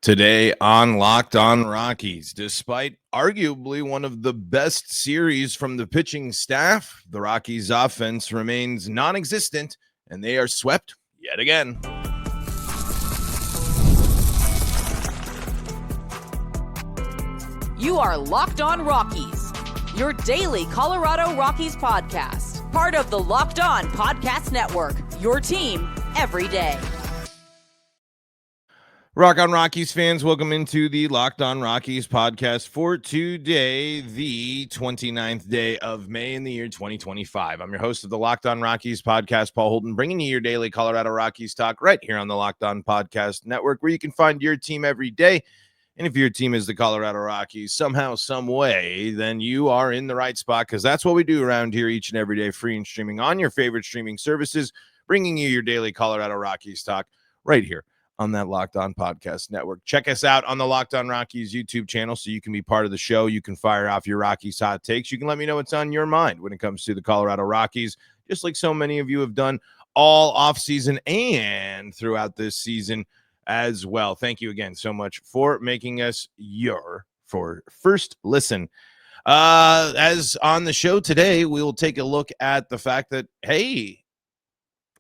Today on Locked On Rockies, despite arguably one of the best series from the pitching staff, the Rockies offense remains non-existent and they are swept yet again. You are Locked On Rockies, your daily Colorado Rockies podcast, part of the Locked On Podcast Network, your team every day. Rock on Rockies fans, welcome into the Locked On Rockies podcast for today, the 29th day of May in the year 2025. I'm your host of the Locked On Rockies podcast, Paul Holden, bringing you your daily Colorado Rockies talk right here on the Locked On Podcast Network, where you can find your team every day. And if your team is the Colorado Rockies somehow, some way, then you are in the right spot, because that's what we do around here each and every day, free and streaming on your favorite streaming services, bringing you your daily Colorado Rockies talk right here on that Locked On Podcast Network. Check us out on the Locked On Rockies YouTube channel so you can be part of the show. You can fire off your Rockies hot takes. You can let me know what's on your mind when it comes to the Colorado Rockies, just like so many of you have done all offseason and throughout this season as well. Thank you again so much for making us your first listen. As on the show today, we will take a look at the fact that, hey,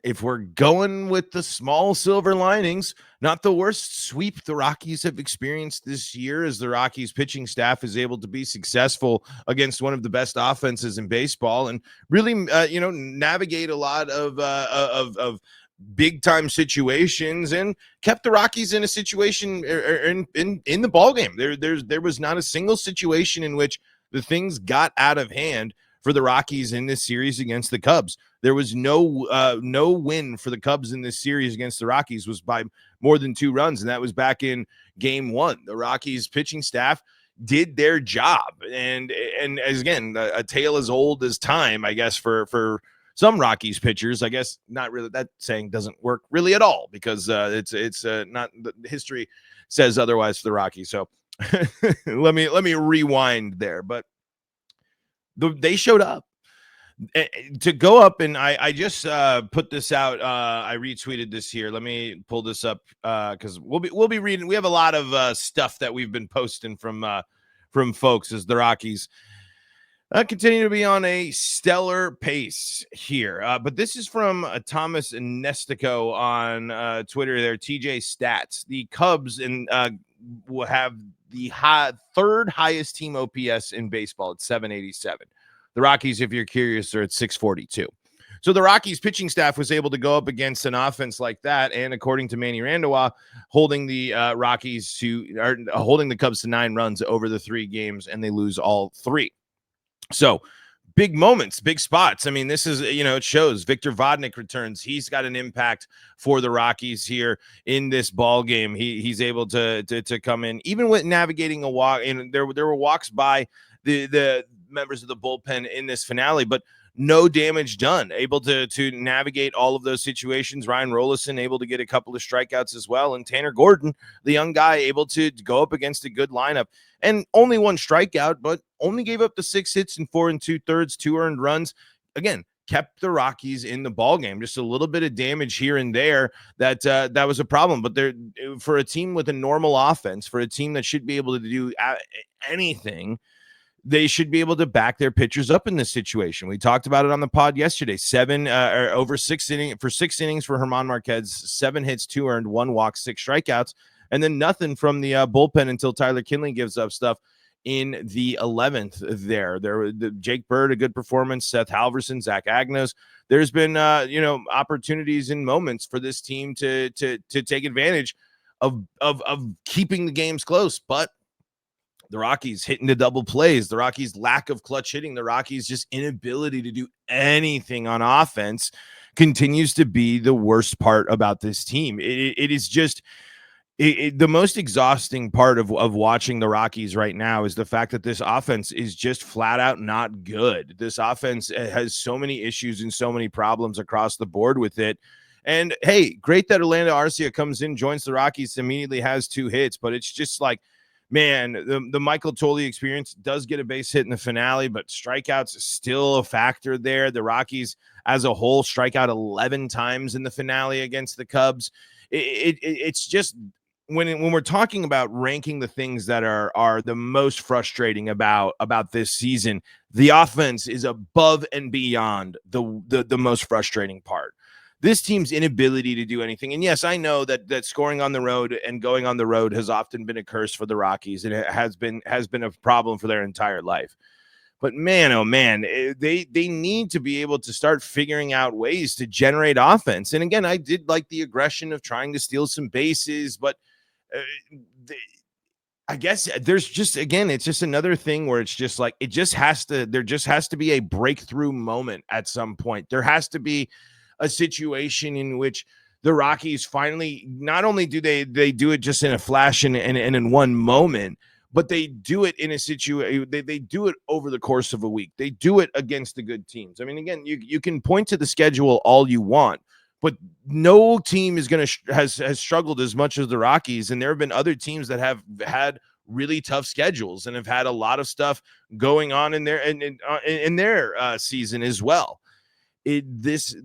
if we're going with the small silver linings, not the worst sweep the Rockies have experienced this year, as the Rockies pitching staff is able to be successful against one of the best offenses in baseball and really, navigate a lot of big time situations and kept the Rockies in a situation in the ball game. There was not a single situation in which the things got out of hand for the Rockies in this series against the Cubs. There was no win for the Cubs in this series against the Rockies was by more than 2 runs, and that was back in Game 1. The Rockies pitching staff did their job, and as again, a tale as old as time, I guess, for some Rockies pitchers. I guess not really. That saying doesn't work really at all, because it's not. The history says otherwise for the Rockies. So let me rewind there, but they showed up to go up, and I just put this out. I retweeted this here. Let me pull this up because we'll be reading. We have a lot of stuff that we've been posting from folks as the Rockies continue to be on a stellar pace here. But this is from Thomas Nestico on Twitter. There, TJ Stats. The Cubs will have the third highest team OPS in baseball at 787. The Rockies, if you're curious, are at 642. So the Rockies pitching staff was able to go up against an offense like that, and according to Manny Randawa, holding the Cubs to 9 runs over the 3 games, and they lose all 3. So big moments, big spots. I mean, this is, it shows. Victor Vodnik returns. He's got an impact for the Rockies here in this ball game. He's able to come in, even with navigating a walk. And there were walks by the members of the bullpen in this finale, but no damage done. Able to navigate all of those situations. Ryan Rolison able to get a couple of strikeouts as well, and Tanner Gordon, the young guy, able to go up against a good lineup and only 1 strikeout, but only gave up the 6 hits and 4 2/3, 2 earned runs. Again, kept the Rockies in the ball game. Just a little bit of damage here and there that was a problem. But for a team with a normal offense, for a team that should be able to do anything, they should be able to back their pitchers up in this situation. We talked about it on the pod yesterday. 6 innings for German Marquez, 7 hits, 2 earned, 1 walk, 6 strikeouts, and then nothing from the bullpen until Tyler Kinley gives up stuff in the 11th there. Jake Bird, a good performance, Seth Halverson, Zach Agnos. There's been opportunities and moments for this team to take advantage of keeping the games close, but the Rockies hitting the double plays, the Rockies' lack of clutch hitting, the Rockies' just inability to do anything on offense continues to be the worst part about this team. It is just the most exhausting part of watching the Rockies right now is the fact that this offense is just flat out not good. This offense has so many issues and so many problems across the board with it. And hey, great that Orlando Arcia comes in, joins the Rockies, immediately has 2 hits, but it's just like, man, the Michael Tolley experience does get a base hit in the finale, but strikeouts is still a factor there. The Rockies as a whole strike out 11 times in the finale against the Cubs. It's just when we're talking about ranking the things that are the most frustrating about this season, the offense is above and beyond the most frustrating part. This team's inability to do anything. And yes, I know that scoring on the road and going on the road has often been a curse for the Rockies, and it has been a problem for their entire life. But man, oh man, they need to be able to start figuring out ways to generate offense. And again, I did like the aggression of trying to steal some bases, but uh, I guess there's just, again, it's just another thing where it's just like there just has to be a breakthrough moment at some point. There has to be a situation in which the Rockies finally, not only do they do it just in a flash and in one moment, but they do it in a situation. They do it over the course of a week. They do it against the good teams. I mean, again, you can point to the schedule all you want, but no team is going to has struggled as much as the Rockies. And there have been other teams that have had really tough schedules and have had a lot of stuff going on in their season as well. This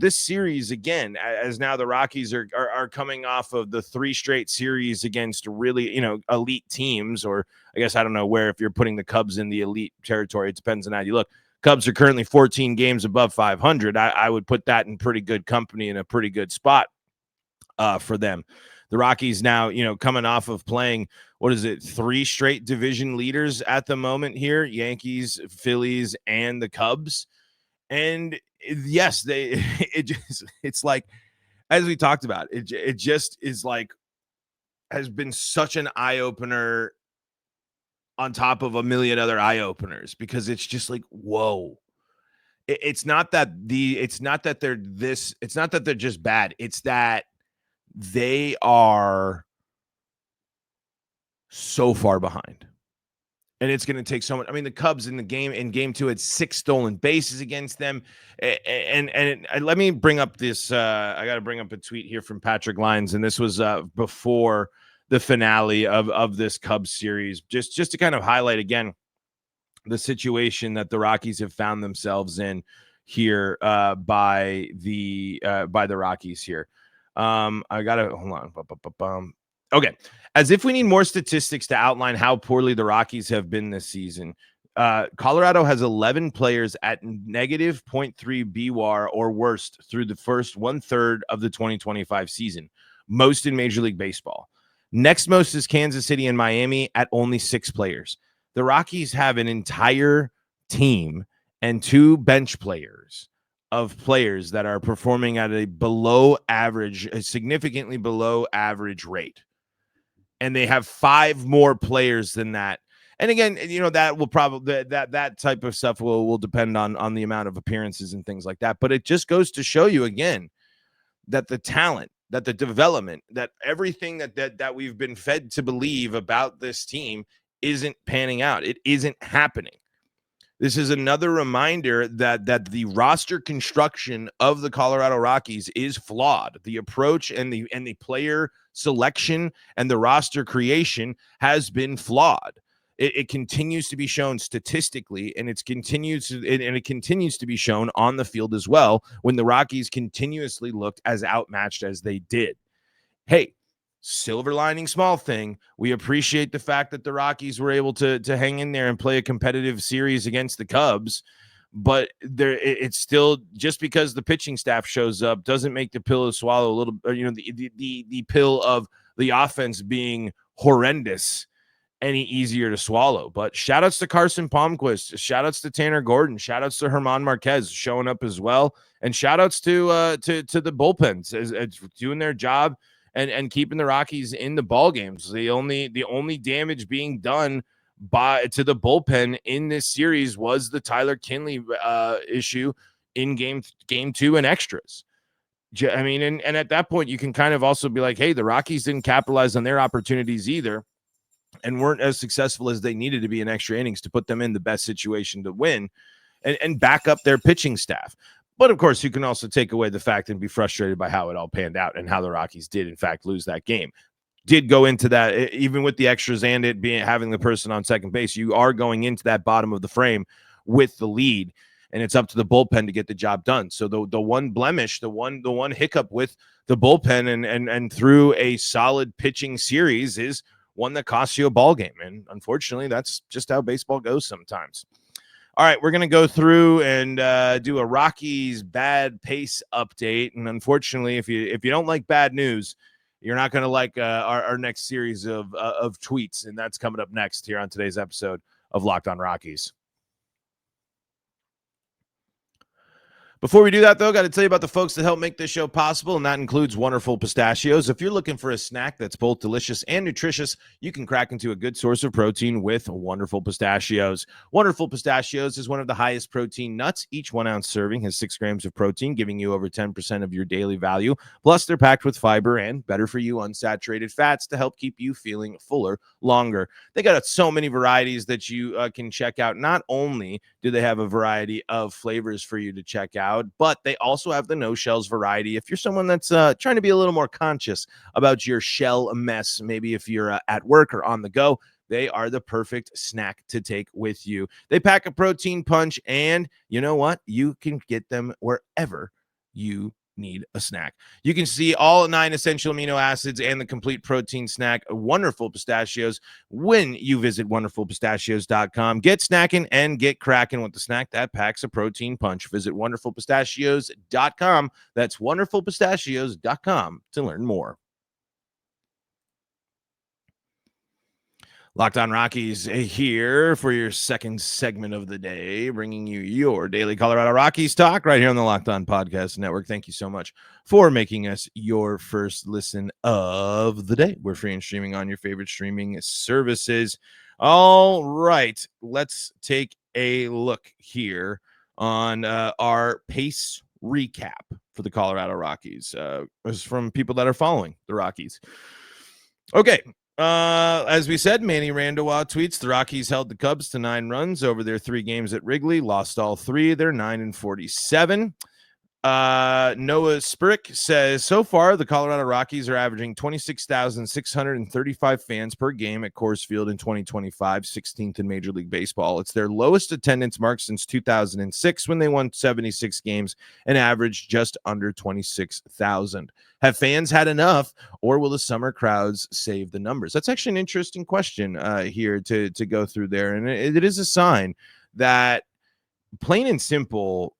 series, again, as now the Rockies are coming off of the 3 straight series against really, elite teams, or I guess I don't know where, if you're putting the Cubs in the elite territory, it depends on how you look. Cubs are currently 14 games above 500. I would put that in pretty good company and a pretty good spot for them. The Rockies now, coming off of playing, 3 straight division leaders at the moment here, Yankees, Phillies, and the Cubs. And yes, it's like, as we talked about, it just is like, has been such an eye-opener on top of a million other eye-openers, because it's just like, whoa. It's not that they're just bad. It's that they are so far behind. And it's going to take so much. I mean, the Cubs in game 2 had 6 stolen bases against them. And let me bring up this. I got to bring up a tweet here from Patrick Lyons. And this was before the finale of this Cubs series, just to kind of highlight again the situation that the Rockies have found themselves in here by the Rockies here. I got to hold on. Okay. As if we need more statistics to outline how poorly the Rockies have been this season. Colorado has 11 players at negative 0.3 BWAR or worst through the first 1/3 of the 2025 season, most in Major League Baseball. Next most is Kansas City and Miami at only 6 players. The Rockies have an entire team and 2 bench players of players that are performing at a significantly below average rate. And they have 5 more players than that. And again, that will probably that type of stuff will depend on the amount of appearances and things like that. But it just goes to show you again that the talent, that the development, that everything that we've been fed to believe about this team isn't panning out. It isn't happening. This is another reminder that the roster construction of the Colorado Rockies is flawed. The approach and the player selection and the roster creation has been flawed. It continues to be shown statistically, and it continues to be shown on the field as well, when the Rockies continuously looked as outmatched as they did. Hey, silver lining, small thing. We appreciate the fact that the Rockies were able to hang in there and play a competitive series against the Cubs, but it's still, just because the pitching staff shows up doesn't make the pill to swallow a little, the pill of the offense being horrendous any easier to swallow. But shout outs to Carson Palmquist, shout outs to Tanner Gordon, shout outs to Herman Marquez showing up as well, and shout outs to the bullpens as doing their job and keeping the Rockies in the ball games. The only damage being done to the bullpen in this series was the Tyler Kinley issue in game 2 and extras. I mean, and at that point you can kind of also be like, hey, the Rockies didn't capitalize on their opportunities either, and weren't as successful as they needed to be in extra innings to put them in the best situation to win and back up their pitching staff. But of course, you can also take away the fact and be frustrated by how it all panned out and how the Rockies did, in fact, lose that game. Did go into that, even with the extras and it having the person on second base, you are going into that bottom of the frame with the lead. and it's up to the bullpen to get the job done. So the one blemish, the one hiccup with the bullpen and through a solid pitching series is one that costs you a ball game. And unfortunately, that's just how baseball goes sometimes. All right, we're going to go through and do a Rockies bad pace update. And unfortunately, if you don't like bad news, you're not going to like our next series of tweets. And that's coming up next here on today's episode of Locked on Rockies. Before we do that, though, got to tell you about the folks that help make this show possible, and that includes Wonderful Pistachios. If you're looking for a snack that's both delicious and nutritious, you can crack into a good source of protein with Wonderful Pistachios. Wonderful Pistachios is one of the highest protein nuts. Each 1 ounce serving has 6 grams of protein, giving you over 10% of your daily value. Plus, they're packed with fiber and better-for-you unsaturated fats to help keep you feeling fuller longer. They got so many varieties that you can check out. Not only do they have a variety of flavors for you to check out, but they also have the no shells variety. If you're someone that's trying to be a little more conscious about your shell mess, maybe if you're at work or on the go, they are the perfect snack to take with you. They pack a protein punch, and you know what? You can get them wherever you need a snack. You can see all 9 essential amino acids and the complete protein snack, Wonderful Pistachios, when you visit wonderfulpistachios.com. Get snacking and get cracking with the snack that packs a protein punch. Visit wonderfulpistachios.com. That's wonderfulpistachios.com to learn more. Locked on Rockies here for your second segment of the day, bringing you your daily Colorado Rockies talk right here on the Locked On Podcast Network. Thank you so much for making us your first listen of the day. We're free and streaming on your favorite streaming services. All right, let's take a look here on our pace recap for the Colorado Rockies. This is from people that are following the Rockies. Okay. As we said, Manny Randawa tweets, the Rockies held the Cubs to 9 runs over their 3 games at Wrigley, lost all 3. They're 9-47. Noah Spirik says, so far, the Colorado Rockies are averaging 26,635 fans per game at Coors Field in 2025, 16th in Major League Baseball. It's their lowest attendance mark since 2006 when they won 76 games and averaged just under 26,000. Have fans had enough, or will the summer crowds save the numbers? That's actually an interesting question here to go through there, and it is a sign that, plain and simple,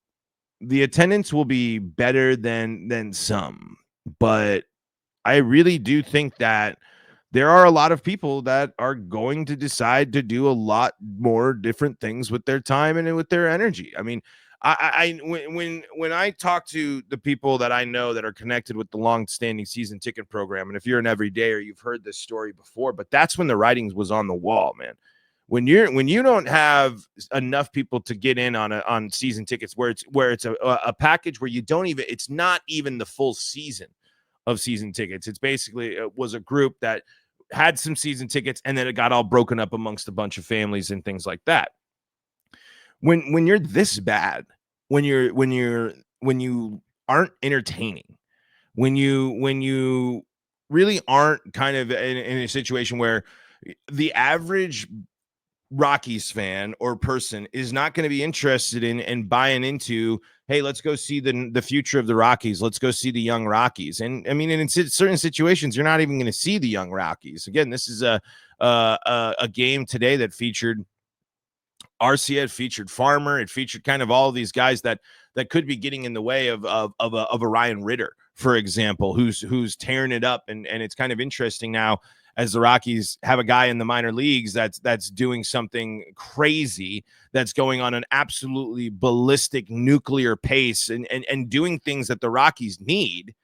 the attendance will be better than some, but I really do think that there are a lot of people that are going to decide to do a lot more different things with their time and with their energy. I mean, when I talk to the people that I know that are connected with the long-standing season ticket program, and if you're an everydayer, you've heard this story before, but that's when the writing was on the wall, man. When you don't have enough people to get in on season tickets, where it's a package where you don't even, it's not even the full season of season tickets. It's basically, it was a group that had some season tickets and then it got all broken up amongst a bunch of families and things like that. When you're this bad, when you aren't entertaining, when you really aren't kind of in a situation where the average Rockies fan or person is not going to be interested in and buying into, hey, let's go see the future of the Rockies. Let's go see the young Rockies. And I mean, in certain situations, you're not even going to see the young Rockies. Again, this is a game today that featured Arcia, it featured Farmer, it featured kind of all of these guys that could be getting in the way of a Ryan Ritter, for example, who's tearing it up. And it's kind of interesting now, as the Rockies have a guy in the minor leagues that's doing something crazy, that's going on an absolutely ballistic nuclear pace and doing things that the Rockies need.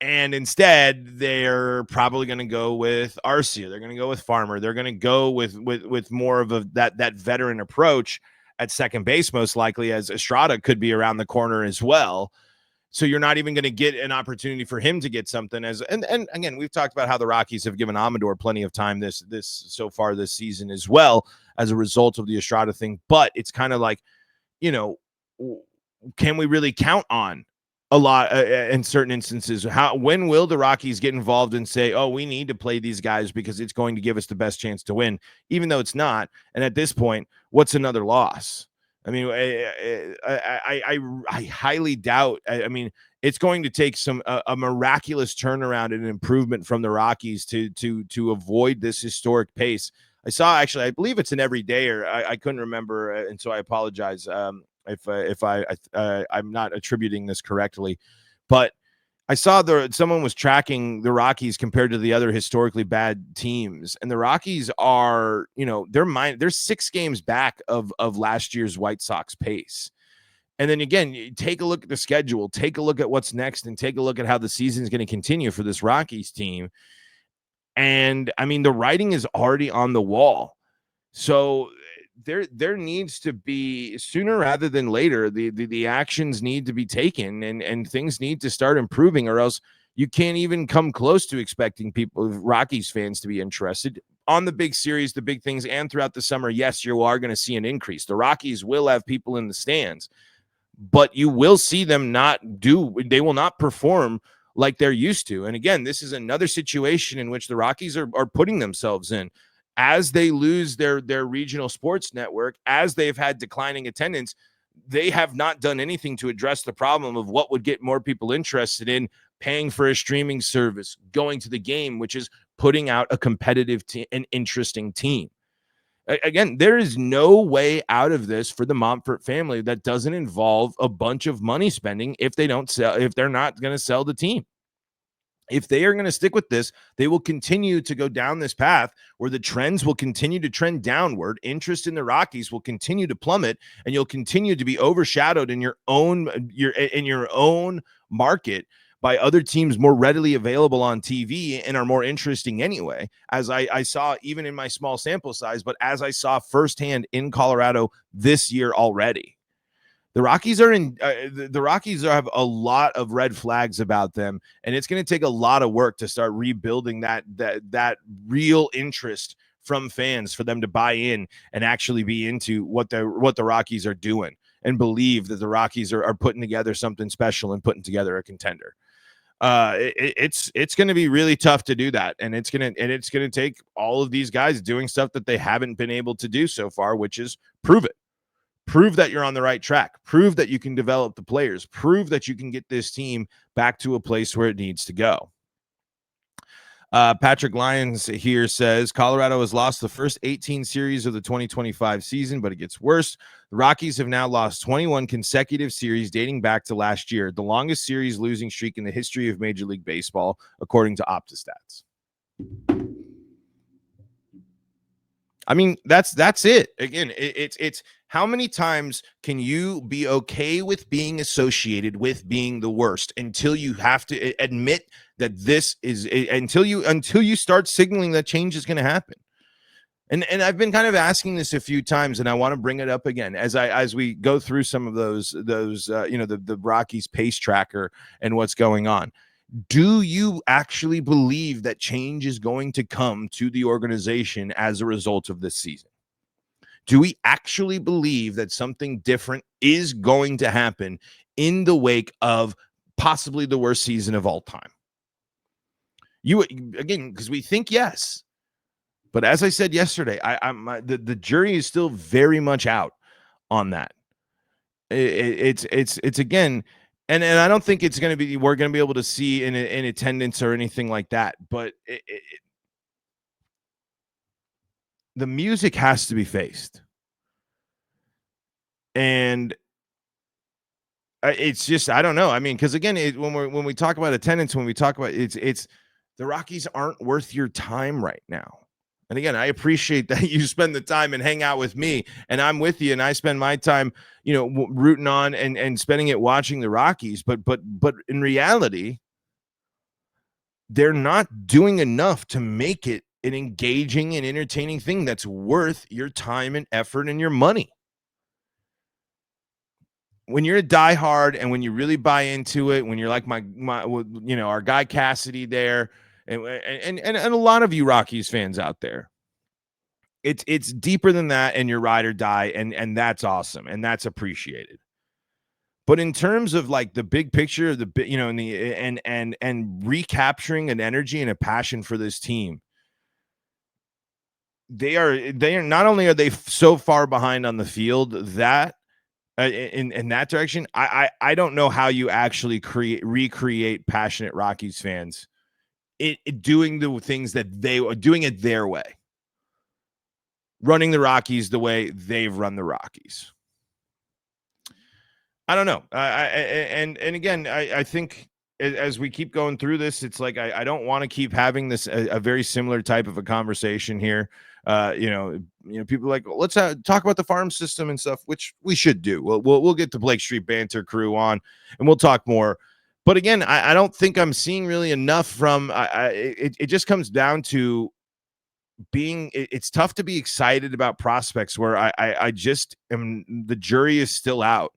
And instead, they're probably going to go with Arcia. They're going to go with Farmer. They're going to go with more of that veteran approach at second base, most likely, as Estrada could be around the corner as well. So you're not even going to get an opportunity for him to get something. And again, we've talked about how the Rockies have given Amador plenty of time this so far this season as well as a result of the Estrada thing. But it's kind of like, can we really count on a lot in certain instances? When will the Rockies get involved and say, oh, we need to play these guys because it's going to give us the best chance to win, even though it's not? And at this point, what's another loss? I mean, I highly doubt. I mean, it's going to take a miraculous turnaround and improvement from the Rockies to avoid this historic pace. I saw, actually, I believe it's an everydayer. I couldn't remember, and so I apologize if I'm not attributing this correctly, but I saw someone was tracking the Rockies compared to the other historically bad teams, and the Rockies are, they're 6 games back of last year's White Sox pace. And then again, you take a look at the schedule, take a look at what's next, and take a look at how the season is going to continue for this Rockies team. And I mean, the writing is already on the wall. So there needs to be, sooner rather than later, the actions need to be taken, and things need to start improving, or else you can't even come close to expecting Rockies fans to be interested on the big series, the big things, and throughout the summer. Yes, you are going to see an increase. The Rockies will have people in the stands, but you will see them they will not perform like they're used to. And again, this is another situation in which the Rockies are putting themselves in. As they lose their regional sports network, as they've had declining attendance, they have not done anything to address the problem of what would get more people interested in paying for a streaming service, going to the game, which is putting out a competitive and interesting team. Again, there is no way out of this for the Monfort family that doesn't involve a bunch of money spending if they're not going to sell the team. If they are going to stick with this, they will continue to go down this path where the trends will continue to trend downward. Interest in the Rockies will continue to plummet, and you'll continue to be overshadowed in your own market by other teams more readily available on TV and are more interesting anyway, as I saw even in my small sample size, but as I saw firsthand in Colorado this year already. The Rockies have a lot of red flags about them, and it's going to take a lot of work to start rebuilding that real interest from fans for them to buy in and actually be into what the Rockies are doing and believe that the Rockies are putting together something special and putting together a contender. It's going to be really tough to do that, and it's going to take all of these guys doing stuff that they haven't been able to do so far, which is prove it. Prove that you're on the right track. Prove that you can develop the players. Prove that you can get this team back to a place where it needs to go. Patrick Lyons here says, Colorado has lost the first 18 series of the 2025 season, but it gets worse. The Rockies have now lost 21 consecutive series dating back to last year, the longest series losing streak in the history of Major League Baseball, according to OptaStats. I mean, that's it. Again, it's how many times can you be okay with being associated with being the worst until you have to admit that this is until you start signaling that change is going to happen. And I've been kind of asking this a few times, and I want to bring it up again as we go through some of those the Rockies pace tracker and what's going on. Do you actually believe that change is going to come to the organization as a result of this season? Do we actually believe that something different is going to happen in the wake of possibly the worst season of all time? Because we think yes, but as I said yesterday, the jury is still very much out on that. It's again. And I don't think we're going to be able to see in attendance or anything like that. But the music has to be faced. And it's just, I don't know. I mean, because again, when we talk about attendance, when we talk about it's the Rockies aren't worth your time right now. And again, I appreciate that you spend the time and hang out with me, and I'm with you, and I spend my time, rooting on and spending it watching the Rockies. But in reality, they're not doing enough to make it an engaging and entertaining thing that's worth your time and effort and your money. When you're a diehard and when you really buy into it, when you're like our guy Cassidy there, and a lot of you Rockies fans out there, it's deeper than that, and you're ride or die, and that's awesome, and that's appreciated. But in terms of like the big picture, and recapturing an energy and a passion for this team, they are not only are they so far behind on the field, that in that direction. I don't know how you actually recreate passionate Rockies fans doing the things that they are doing it their way, running the Rockies the way they've run the Rockies. I don't know. And again, I think as we keep going through this, it's like I don't want to keep having this a very similar type of a conversation here. People are like, let's talk about the farm system and stuff, which we should do. We'll get the Blake Street Banter crew on, and we'll talk more. But again, I don't think I'm seeing really enough from. It just comes down to it's tough to be excited about prospects where I just am. The jury is still out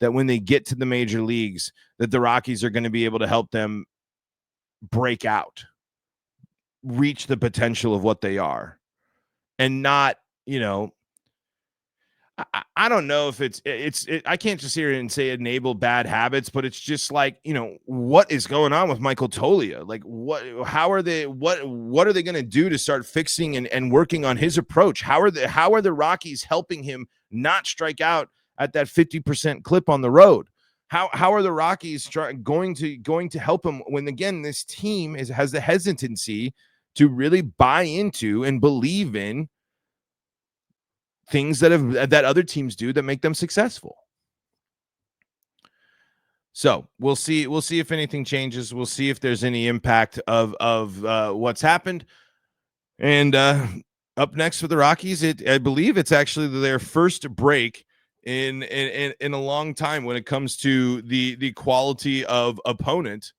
that when they get to the major leagues, that the Rockies are going to be able to help them break out, reach the potential of what they are, and not, I don't know if I can't just hear it and say enable bad habits, but it's just like, what is going on with Michael Tolia? Like how are they going to do to start fixing and working on his approach? How are the Rockies helping him not strike out at that 50% clip on the road? How are the Rockies going to help him when, again, this team has the hesitancy to really buy into and believe in things that other teams do that make them successful? So we'll see if anything changes. We'll see if there's any impact of what's happened. And up next for the Rockies, I believe it's actually their first break in a long time when it comes to the quality of opponent.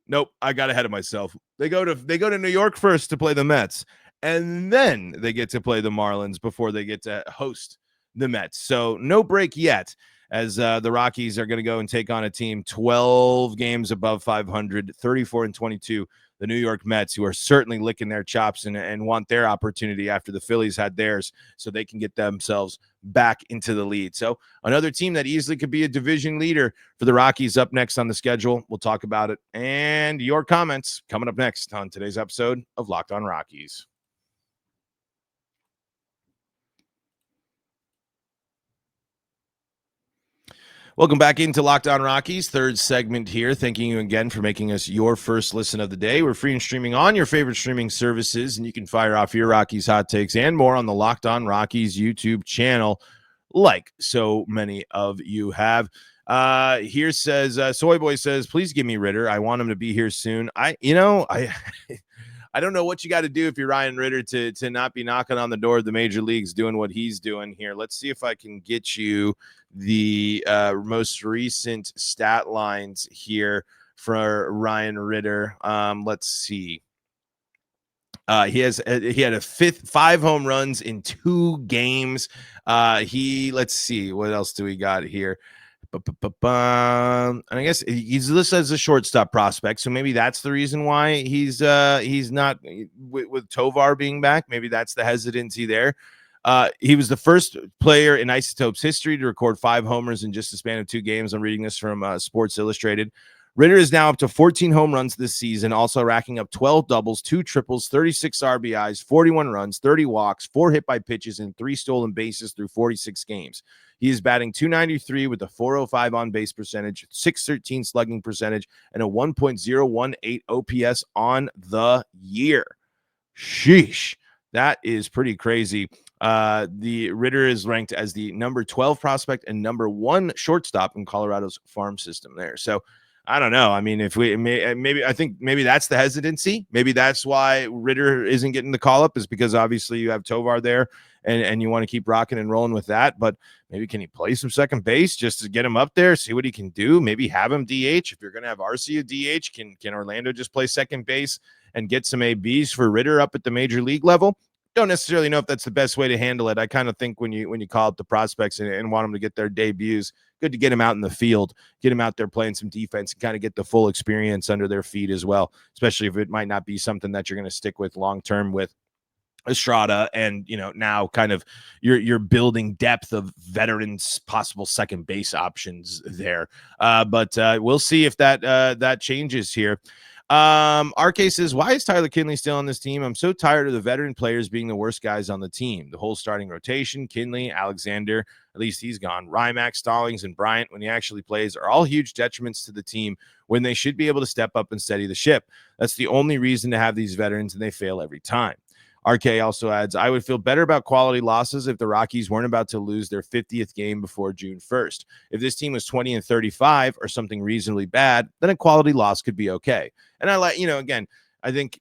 Nope, I got ahead of myself. They go to New York first to play the Mets, and then they get to play the Marlins before they get to host the Mets. So no break yet, as the Rockies are going to go and take on a team 12 games above 500, 34-22. The New York Mets, who are certainly licking their chops and want their opportunity after the Phillies had theirs, so they can get themselves back into the lead. So another team that easily could be a division leader for the Rockies up next on the schedule. We'll talk about it and your comments coming up next on today's episode of Locked On Rockies. Welcome back into Locked On Rockies, third segment here. Thanking you again for making us your first listen of the day. We're free and streaming on your favorite streaming services, and you can fire off your Rockies hot takes and more on the Locked On Rockies YouTube channel, like so many of you have. Here says, Soy Boy says, please give me Ritter. I want him to be here soon. I don't know what you got to do if you're Ryan Ritter to not be knocking on the door of the major leagues doing what he's doing here. Let's see if I can get you the most recent stat lines here for Ryan Ritter. Let's see. He had 5 home runs in 2 games. Let's see, what else do we got here? And I guess he's listed as a shortstop prospect, so maybe that's the reason why he's not with Tovar being back. Maybe that's the hesitancy there. He was the first player in Isotope's history to record 5 homers in just a span of 2 games. I'm reading this from Sports Illustrated. Ritter is now up to 14 home runs this season, also racking up 12 doubles, 2 triples, 36 RBIs, 41 runs, 30 walks, 4 hit by pitches, and 3 stolen bases through 46 games. He is batting .293 with a .405 on-base percentage, .613 slugging percentage, and a 1.018 OPS on the year. Sheesh. That is pretty crazy. The Ritter is ranked as the number 12 prospect and number 1 shortstop in Colorado's farm system there. So I don't know. I mean, if I think maybe that's the hesitancy. Maybe that's why Ritter isn't getting the call up, is because obviously you have Tovar there and you want to keep rocking and rolling with that. But maybe can he play some second base just to get him up there, see what he can do? Maybe have him DH. If you're going to have Arcia DH, can Orlando just play second base and get some ABs for Ritter up at the major league level? Don't necessarily know if that's the best way to handle it. I kind of think when you call up the prospects and want them to get their debuts, good to get them out in the field, get them out there playing some defense, and kind of get the full experience under their feet as well, especially if it might not be something that you're going to stick with long-term with Estrada. And, now kind of you're building depth of veterans, possible second base options there. But we'll see if that changes here. RK says, why is Tyler Kinley still on this team? I'm so tired of the veteran players being the worst guys on the team. The whole starting rotation, Kinley, Alexander, at least he's gone, Rymack, Stallings, and Bryant, when he actually plays, are all huge detriments to the team when they should be able to step up and steady the ship. That's the only reason to have these veterans, and they fail every time. RK also adds, I would feel better about quality losses if the Rockies weren't about to lose their 50th game before June 1st. If this team was 20-35 or something reasonably bad, then a quality loss could be okay. And again, I think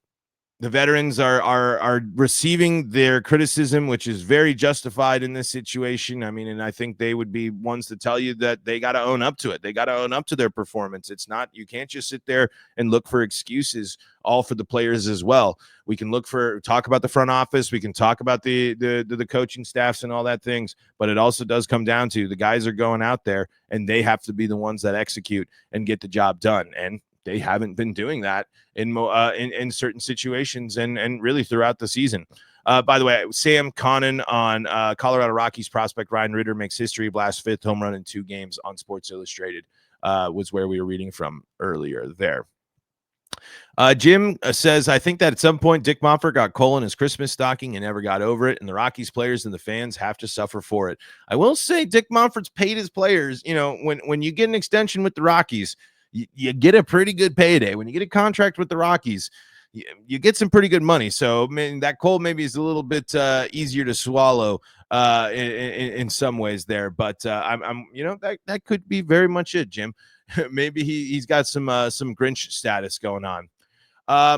the veterans are receiving their criticism, which is very justified in this situation. I mean, and I think they would be ones to tell you that they got to own up to it. They got to own up to their performance. It's not, you can't just sit there and look for excuses all for the players as well. We can talk about the front office. We can talk about the coaching staffs and all that things, but it also does come down to the guys are going out there and they have to be the ones that execute and get the job done. And they haven't been doing that in certain situations and really throughout the season. By the way, Sam Connon on Colorado Rockies prospect Ryan Ritter makes history, blast 5th home run in 2 games on Sports Illustrated, was where we were reading from earlier there. Jim says, I think that at some point Dick Monfort got coal in his Christmas stocking and never got over it, and the Rockies players and the fans have to suffer for it. I will say Dick Monfort's paid his players. When you get an extension with the Rockies, you get a pretty good payday. When you get a contract with the Rockies, you get some pretty good money. So, I mean, that coal maybe is a little bit easier to swallow in some ways there. But that could be very much it, Jim. Maybe he's got some Grinch status going on.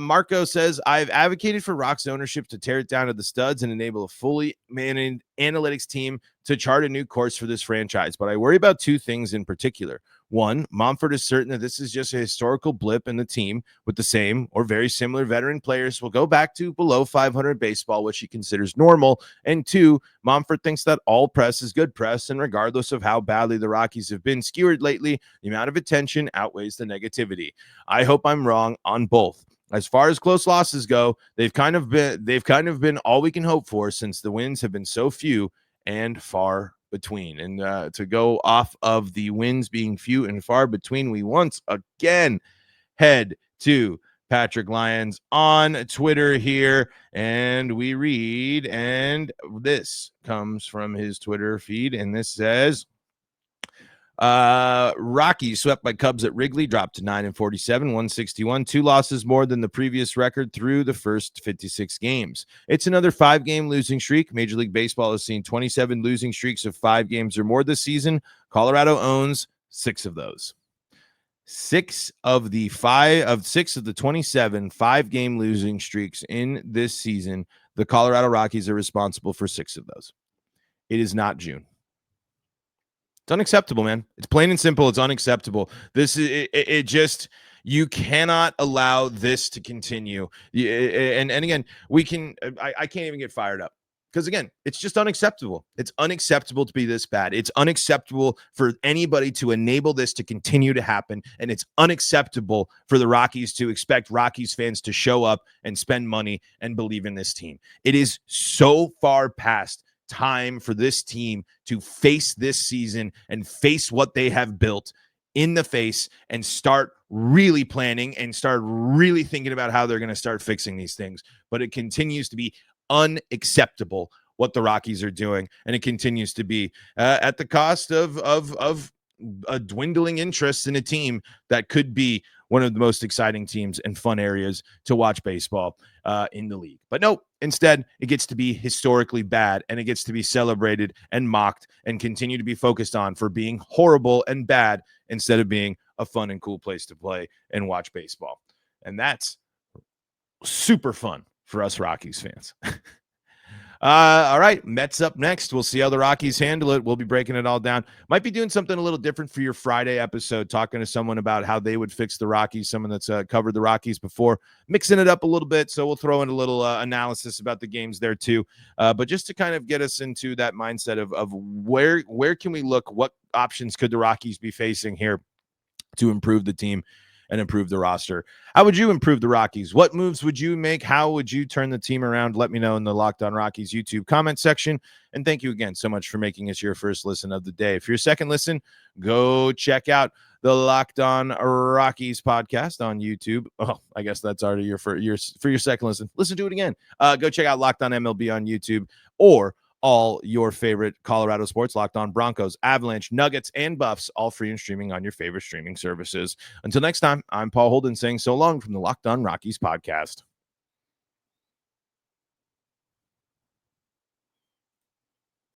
Marco says, I've advocated for Rock's ownership to tear it down to the studs and enable a fully managed analytics team to chart a new course for this franchise. But I worry about 2 things in particular. One, Monfort is certain that this is just a historical blip in the team with the same or very similar veteran players will go back to below 500 baseball, which he considers normal. And 2, Monfort thinks that all press is good press, and regardless of how badly the Rockies have been skewered lately, the amount of attention outweighs the negativity. I hope I'm wrong on both. As far as close losses go, they've kind of been all we can hope for since the wins have been so few and far between. And to go off of the wins being few and far between, we once again head to Patrick Lyons on Twitter here, and we read, and this comes from his Twitter feed, and this says, Rockies swept by Cubs at Wrigley, dropped to 9-47, 161, 2 losses more than the previous record through the first 56 games. It's another 5-game losing streak. Major League Baseball has seen 27 losing streaks of 5 games or more this season. Colorado owns 6 of those. 6 of the 27 5-game losing streaks in this season, the Colorado Rockies are responsible for 6 of those. It is not June. It's unacceptable, man. It's plain and simple. It's unacceptable. This is it just, you cannot allow this to continue. And again, I can't even get fired up because again, it's just unacceptable. It's unacceptable to be this bad. It's unacceptable for anybody to enable this to continue to happen. And it's unacceptable for the Rockies to expect Rockies fans to show up and spend money and believe in this team. It is so far past time for this team to face this season and face what they have built in the face and start really planning and start really thinking about how they're going to start fixing these things. But it continues to be unacceptable what the Rockies are doing, and it continues to be at the cost of a dwindling interest in a team that could be one of the most exciting teams and fun areas to watch baseball in the league. But no, instead, it gets to be historically bad, and it gets to be celebrated and mocked and continue to be focused on for being horrible and bad instead of being a fun and cool place to play and watch baseball. And that's super fun for us Rockies fans. All right, Mets up next. We'll see how the Rockies handle it. We'll be breaking it all down. Might be doing something a little different for your Friday episode, talking to someone about how they would fix the Rockies, someone that's covered the Rockies before, mixing it up a little bit. So we'll throw in a little analysis about the games there too. But just to kind of get us into that mindset of where can we look? What options could the Rockies be facing here to improve the team and improve the roster? How would you improve the Rockies? What moves would you make? How would you turn the team around? Let me know in the Locked On Rockies YouTube comment section. And thank you again so much for making us your first listen of the day. For your second listen, go check out the Locked On Rockies podcast on YouTube. Oh, I guess that's already for your second listen. Listen to it again. Go check out Locked On MLB on YouTube, or all your favorite Colorado sports, Locked On Broncos, Avalanche, Nuggets, and Buffs, all free and streaming on your favorite streaming services. Until next time, I'm Paul Holden saying so long from the Locked On Rockies podcast.